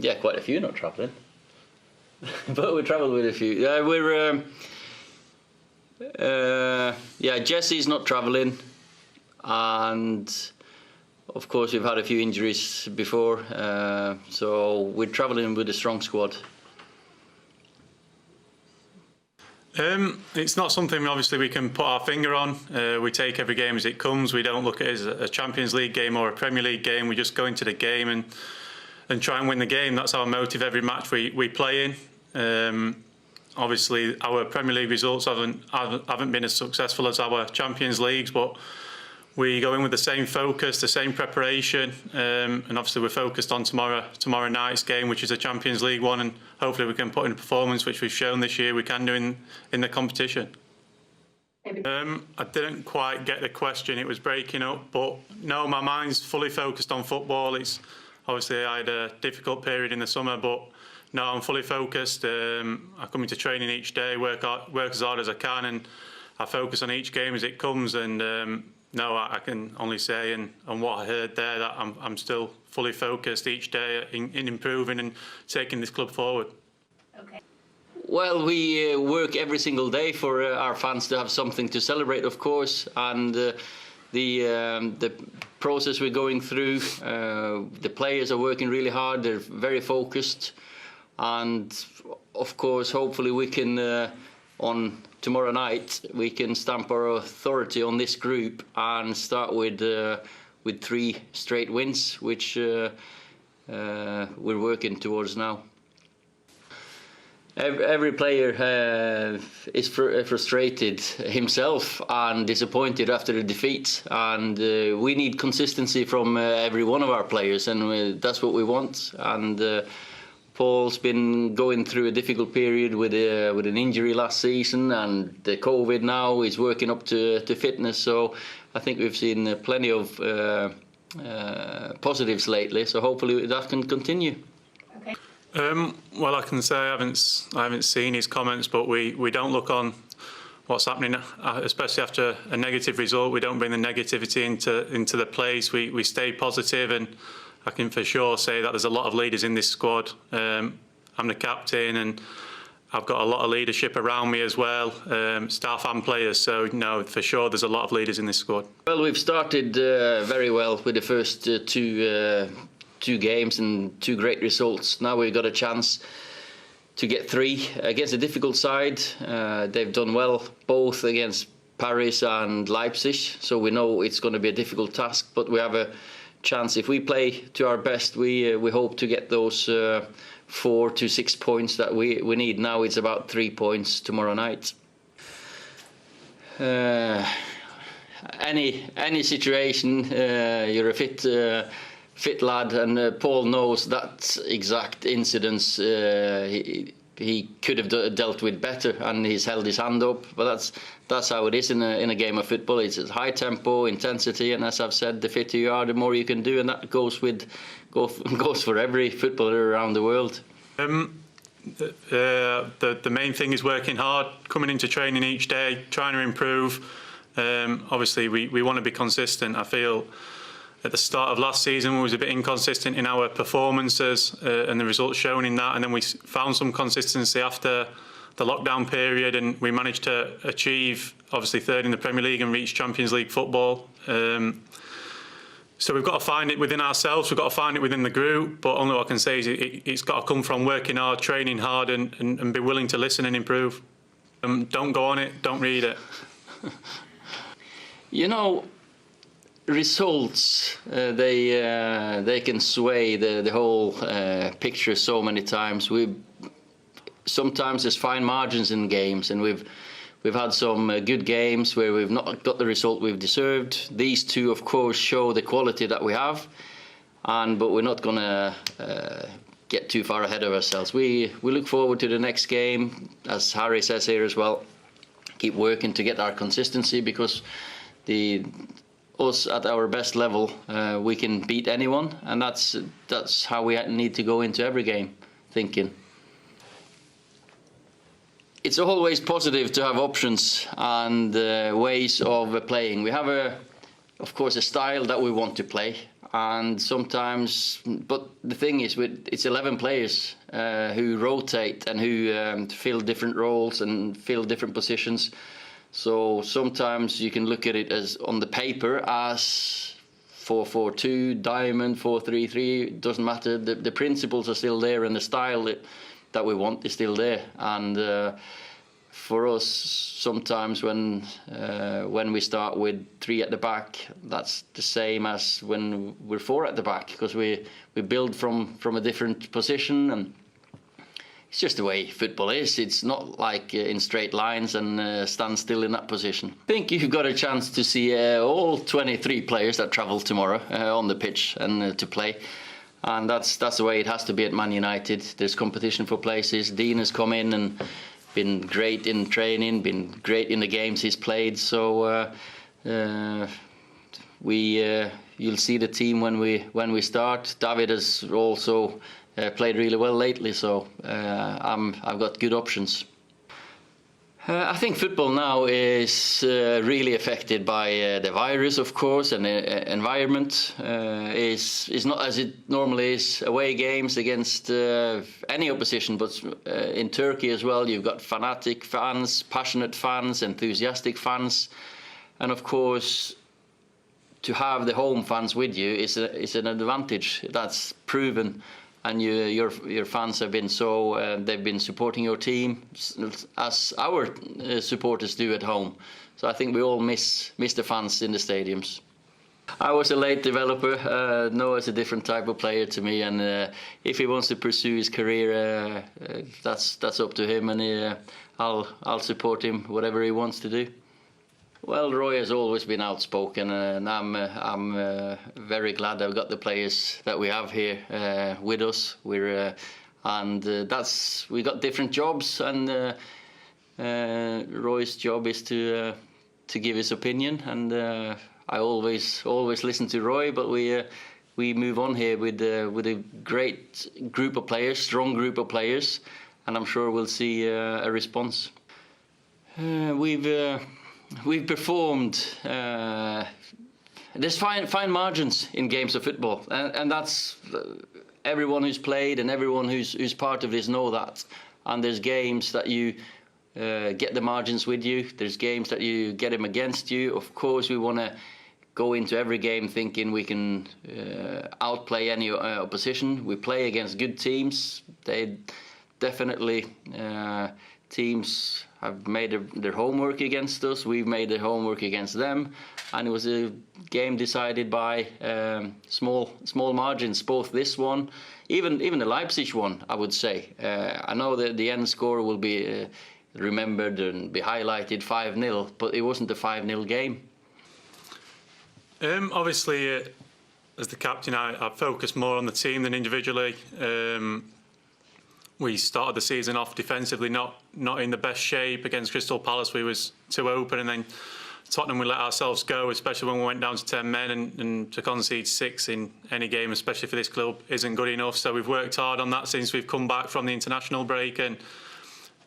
Yeah, quite a few not travelling. But we travelled with a few. Jesse's not travelling, and of course we've had a few injuries before, so we're travelling with a strong squad. It's not something obviously we can put our finger on. We take every game as it comes. We don't look at it as a Champions League game or a Premier League game. We just go into the game and try and win the game. That's our motive every match we play in. Obviously, our Premier League results haven't been as successful as our Champions Leagues, but we go in with the same focus, the same preparation, and obviously we're focused on tomorrow night's game, which is a Champions League one, and hopefully we can put in a performance which we've shown this year we can do in the competition. I didn't quite get the question, it was breaking up, but no, my mind's fully focused on football. It's obviously I had a difficult period in the summer, but no, I'm fully focused. I come into training each day, work as hard as I can, and I focus on each game as it comes. And no, I can only say, and what I heard there, that I'm still fully focused each day in improving and taking this club forward. Okay. Well, we work every single day for our fans to have something to celebrate, of course, and the process we're going through, the players are working really hard. They're very focused, and of course, hopefully, we can on tomorrow night we can stamp our authority on this group and start with 3 straight wins, which we're working towards now. Every player is frustrated himself and disappointed after the defeat, and we need consistency from every one of our players, and that's what we want. And Paul's been going through a difficult period with an injury last season, and the COVID now. He's working up to fitness, so I think we've seen plenty of positives lately. So hopefully that can continue. Okay. Well, I can say I haven't seen his comments, but we don't look on what's happening, especially after a negative result. We don't bring the negativity into the place. We stay positive, and I can for sure say that there's a lot of leaders in this squad. I'm the captain, and I've got a lot of leadership around me as well, staff and players. So no, for sure there's a lot of leaders in this squad. Well, we've started very well with the first two games and 2 great results. Now we've got a chance to get 3 against a difficult side. They've done well both against Paris and Leipzig, so we know it's going to be a difficult task, but we have a chance. If we play to our best, we hope to get those 4 to 6 points that we need. Now it's about 3 points tomorrow night. Any situation, you're a fit lad, and Paul knows that exact incidents he could have dealt with better, and he's held his hand up. But that's how it is in a game of football. It's high tempo, intensity, and as I've said, the fitter you are, the more you can do, and that goes for every footballer around the world. The main thing is working hard, coming into training each day, trying to improve. Obviously, we want to be consistent. I feel at the start of last season we was a bit inconsistent in our performances, and the results shown in that, and then we found some consistency after the lockdown period, and we managed to achieve obviously 3rd in the Premier League and reach Champions League football. So we've got to find it within ourselves, we've got to find it within the group, but only what I can say is it's got to come from working hard, training hard, and be willing to listen and improve. Don't go on it, don't read it. You know, results, they can sway the whole picture so many times. Sometimes there's fine margins in games, and we've had some good games where we've not got the result we've deserved. These 2, of course, show the quality that we have, but we're not going to get too far ahead of ourselves. We look forward to the next game, as Harry says here as well. Keep working to get our consistency, because us at our best level, we can beat anyone, and that's how we need to go into every game, thinking. It's always positive to have options and ways of playing. We have of course, a style that we want to play, and sometimes, but the thing is, it's 11 players who rotate and who fill different roles and fill different positions. So sometimes you can look at it as on the paper as 4-4-2, diamond, 4-3-3. Doesn't matter. The principles are still there, and the style that we want is still there. And for us, sometimes when we start with 3 at the back, that's the same as when we're 4 at the back, because we build from a different position, and it's just the way football is. It's not like in straight lines and stand still in that position. I think you've got a chance to see all 23 players that travel tomorrow on the pitch and to play. And that's the way it has to be at Man United. There's competition for places. Dean has come in and been great in training, been great in the games he's played. So you'll see the team when we start. David has also played really well lately, so I've got good options. I think football now is really affected by the virus, of course, and the environment is not as it normally is. Away games against any opposition, but in Turkey as well, you've got fanatic fans, passionate fans, enthusiastic fans, and of course, to have the home fans with you is an advantage. That's proven. And your fans have been they've been supporting your team as our supporters do at home. So I think we all miss the fans in the stadiums. I was a late developer. Noah's a different type of player to me, and if he wants to pursue his career, that's up to him, and I'll support him whatever he wants to do. Well, Roy has always been outspoken, and I'm very glad I've got the players that we have here with us. We got different jobs, and Roy's job is to give his opinion, and I always listen to Roy. But we move on here with a great group of players, strong group of players, and I'm sure we'll see a response. We've performed. There's fine margins in games of football, and that's everyone who's played and everyone who's part of this know that. And there's games that you get the margins with you. There's games that you get them against you. Of course, we want to go into every game thinking we can outplay any opposition. We play against good teams. They definitely teams have made their homework against us. We've made their homework against them, and it was a game decided by small margins. Both this one, even the Leipzig one, I would say. I know that the end score will be remembered and be highlighted 5-0, but it wasn't a 5-0 game. Obviously, as the captain, I focus more on the team than individually. We started the season off defensively, not in the best shape. Against Crystal Palace, we was too open, and then Tottenham, we let ourselves go, especially when we went down to 10 men, and to concede 6 in any game, especially for this club, isn't good enough. So we've worked hard on that since we've come back from the international break, and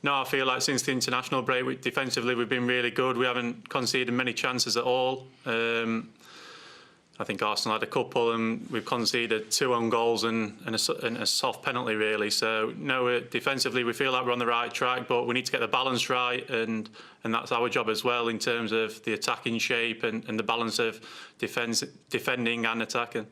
now I feel like since the international break, defensively we've been really good. We haven't conceded many chances at all. I think Arsenal had a couple, and we've conceded 2 own goals and a soft penalty, really. So, no, defensively we feel like we're on the right track, but we need to get the balance right, and that's our job as well in terms of the attacking shape and the balance of defending and attacking.